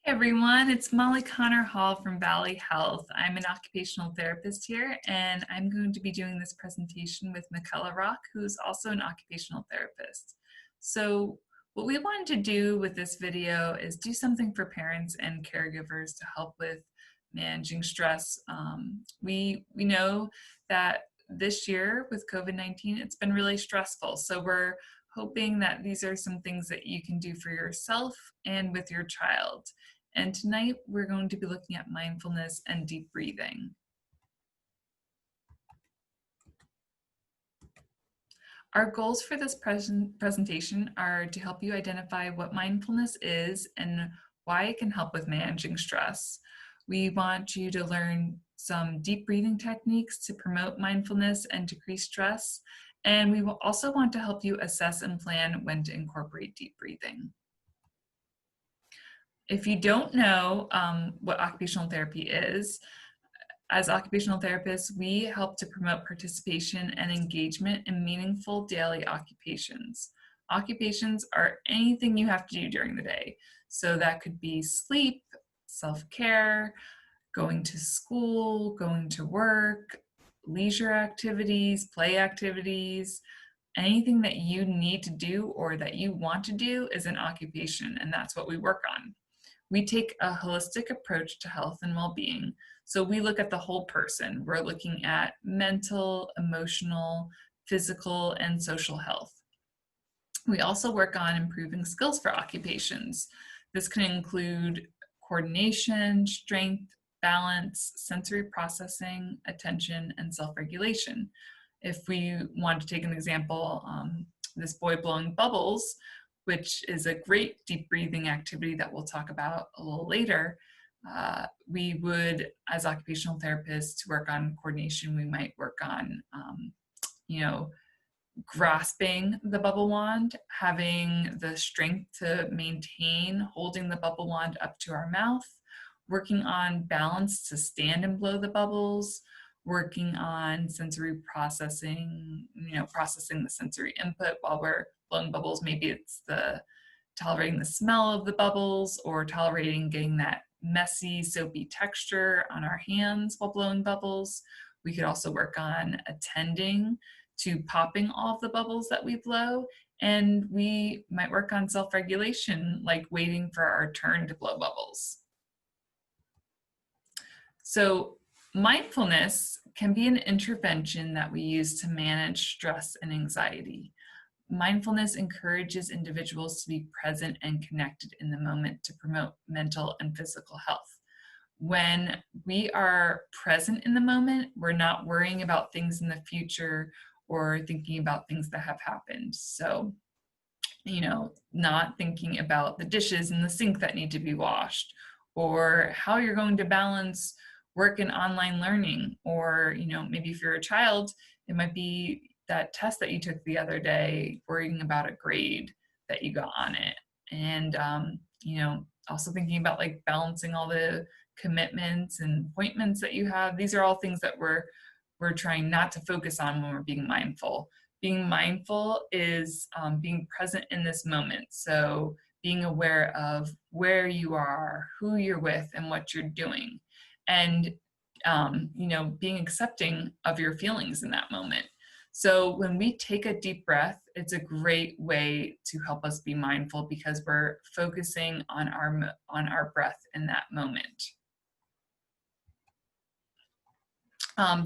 Everyone, it's Molly Connor Hall from Valley Health. I'm an occupational therapist here, and I'm going to be doing this presentation with Michaela Rock, who's also an occupational therapist. So what we wanted to do with this video is do something for parents and caregivers to help with managing stress. We know that this year with COVID-19, it's been really stressful. So we're hoping that these are some things that you can do for yourself and with your child. And tonight we're going to be looking at mindfulness and deep breathing. Our goals for this presentation are to help you identify what mindfulness is and why it can help with managing stress. We want you to learn some deep breathing techniques to promote mindfulness and decrease stress. And we will also want to help you assess and plan when to incorporate deep breathing. If you don't know what occupational therapy is, as occupational therapists, we help to promote participation and engagement in meaningful daily occupations. Occupations are anything you have to do during the day. So that could be sleep, self-care, going to school, going to work, leisure activities, play activities. Anything that you need to do or that you want to do is an occupation, and that's what we work on. We take a holistic approach to health and well-being. So we look at the whole person. We're looking at mental, emotional, physical, and social health. We also work on improving skills for occupations. This can include coordination, strength, balance, sensory processing, attention, and self-regulation. If we want to take an example, this boy blowing bubbles, which is a great deep breathing activity that we'll talk about a little later. We would, as occupational therapists, to work on coordination, we might work on, grasping the bubble wand, having the strength to maintain holding the bubble wand up to our mouth, working on balance to stand and blow the bubbles, working on sensory processing, processing the sensory input while we're blowing bubbles. Maybe it's tolerating the smell of the bubbles or tolerating getting that messy, soapy texture on our hands while blowing bubbles. We could also work on attending to popping all of the bubbles that we blow. And we might work on self-regulation, like waiting for our turn to blow bubbles. So mindfulness can be an intervention that we use to manage stress and anxiety. Mindfulness encourages individuals to be present and connected in the moment to promote mental and physical health. When we are present in the moment, we're not worrying about things in the future or thinking about things that have happened. So, not thinking about the dishes in the sink that need to be washed, or how you're going to balance work and online learning, or maybe if you're a child, it might be that test that you took the other day, worrying about a grade that you got on it. And also thinking about like balancing all the commitments and appointments that you have. These are all things that we're trying not to focus on when we're being mindful. Being mindful is being present in this moment. So being aware of where you are, who you're with, and what you're doing. And, being accepting of your feelings in that moment. So when we take a deep breath, it's a great way to help us be mindful because we're focusing on our breath in that moment.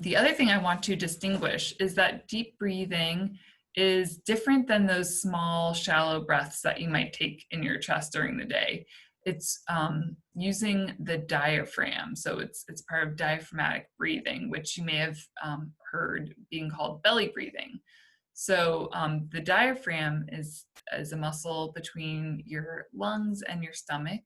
The other thing I want to distinguish is that deep breathing is different than those small, shallow breaths that you might take in your chest during the day. It's using the diaphragm. So it's part of diaphragmatic breathing, which you may have heard being called belly breathing. So the diaphragm is a muscle between your lungs and your stomach,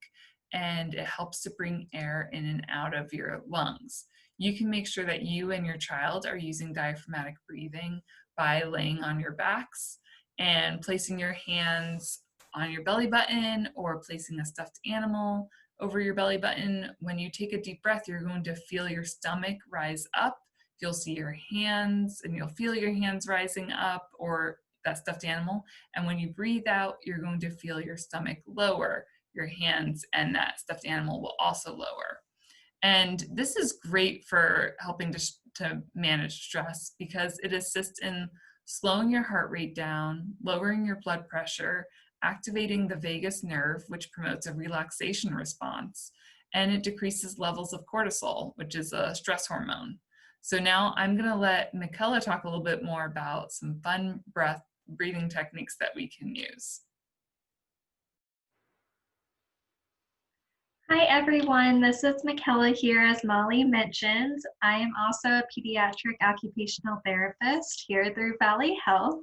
and it helps to bring air in and out of your lungs. You can make sure that you and your child are using diaphragmatic breathing by laying on your backs and placing your hands on your belly button or placing a stuffed animal over your belly button. When you take a deep breath, you're going to feel your stomach rise up. You'll see your hands and you'll feel your hands rising up or that stuffed animal. And when you breathe out, you're going to feel your stomach lower. your hands, and that stuffed animal will also lower. And this is great for helping to manage stress because it assists in slowing your heart rate down, lowering your blood pressure, activating the vagus nerve, which promotes a relaxation response, and it decreases levels of cortisol, which is a stress hormone. So now I'm going to let Michaela talk a little bit more about some fun breathing techniques that we can use. Hi everyone, this is Michaela here. As Molly mentioned, I am also a pediatric occupational therapist here through Valley Health.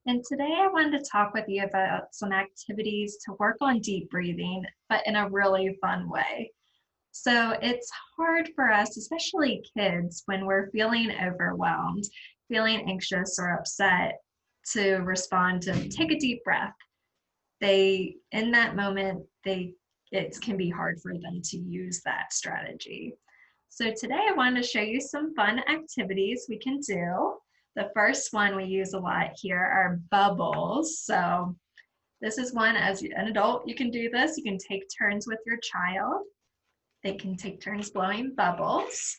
And today I wanted to talk with you about some activities to work on deep breathing, but in a really fun way. So it's hard for us, especially kids, when we're feeling overwhelmed, feeling anxious or upset, to respond to take a deep breath. In that moment, it can be hard for them to use that strategy. So today I wanted to show you some fun activities we can do. The first one we use a lot here are bubbles. So this is one, as an adult, you can do this. You can take turns with your child. They can take turns blowing bubbles.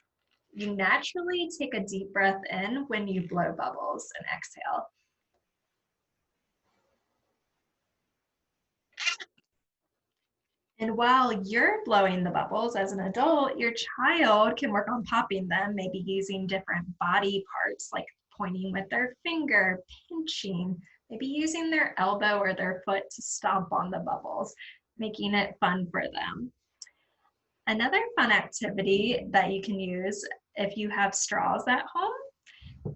You naturally take a deep breath in when you blow bubbles and exhale. And while you're blowing the bubbles as an adult, your child can work on popping them, maybe using different body parts like pointing with their finger, pinching, maybe using their elbow or their foot to stomp on the bubbles, making it fun for them. Another fun activity that you can use if you have straws at home,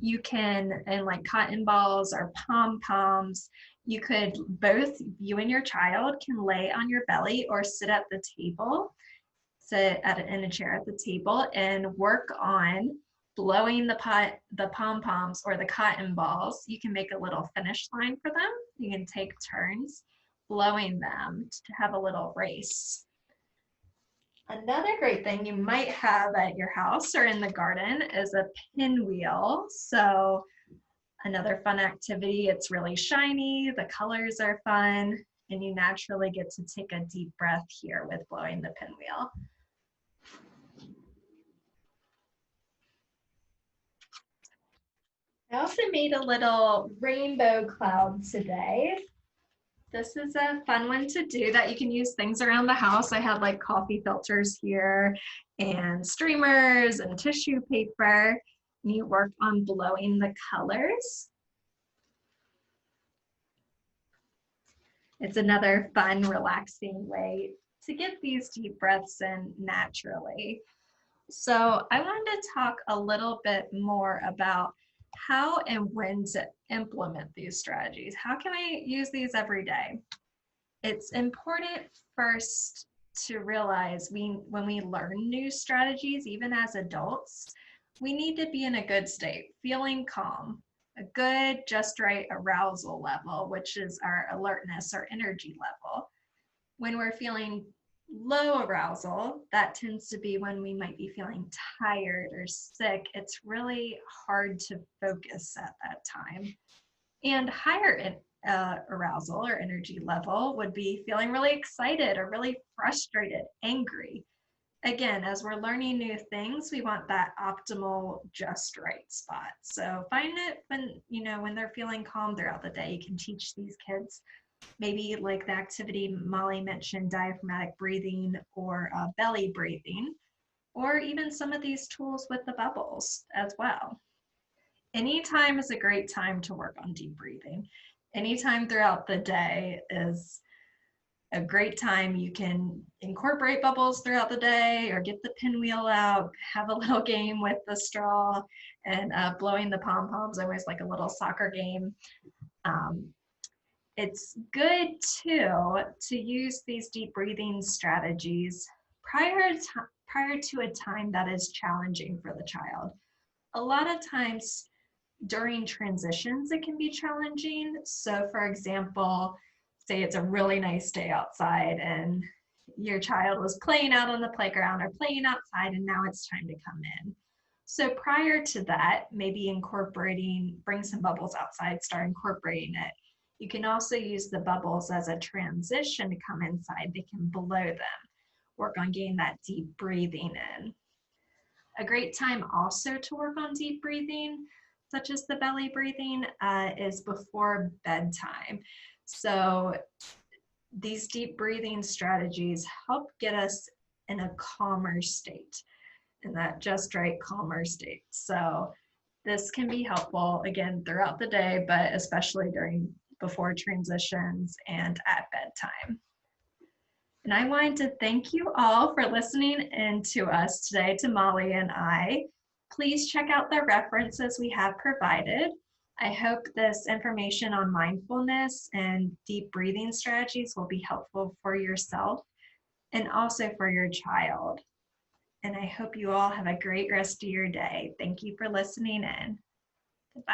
you can, and like cotton balls or pom-poms, you could both, you and your child can lay on your belly or sit at the table, in a chair at the table and work on blowing the pom-poms or the cotton balls. You can make a little finish line for them. You can take turns blowing them to have a little race. Another great thing you might have at your house or in the garden is a pinwheel. So another fun activity, it's really shiny, the colors are fun, and you naturally get to take a deep breath here with blowing the pinwheel. I also made a little rainbow cloud today. This is a fun one to do that you can use things around the house. I have like coffee filters here and streamers and tissue paper. And you work on blowing the colors. It's another fun, relaxing way to get these deep breaths in naturally. So I wanted to talk a little bit more about how and when to implement these strategies. How can I use these every day? It's important first to realize when we learn new strategies, even as adults, we need to be in a good state, feeling calm, a good, just right arousal level, which is our alertness or energy level. When we're feeling low arousal, that tends to be when we might be feeling tired or sick. It's really hard to focus at that time. And higher arousal or energy level would be feeling really excited or really frustrated, angry. Again, as we're learning new things, we want that optimal, just right spot. So find it when they're feeling calm throughout the day. You can teach these kids maybe like the activity Molly mentioned, diaphragmatic breathing or belly breathing, or even some of these tools with the bubbles as well. Anytime is a great time to work on deep breathing. Anytime throughout the day is a great time. You can incorporate bubbles throughout the day or get the pinwheel out, have a little game with the straw and blowing the pom-poms, almost like a little soccer game. It's good too to use these deep breathing strategies prior to a time that is challenging for the child. A lot of times during transitions, it can be challenging. So for example, say it's a really nice day outside and your child was playing out on the playground or playing outside and now it's time to come in. So prior to that, maybe bring some bubbles outside, start incorporating it. You can also use the bubbles as a transition to come inside. They can blow them. Work on getting that deep breathing in. A great time also to work on deep breathing, such as the belly breathing, is before bedtime. So these deep breathing strategies help get us in a calmer state, in that just right calmer state. So this can be helpful again throughout the day, but especially before transitions and at bedtime. And I wanted to thank you all for listening in to us today, to Molly and I. Please check out the references we have provided. I hope this information on mindfulness and deep breathing strategies will be helpful for yourself and also for your child. And I hope you all have a great rest of your day. Thank you for listening in.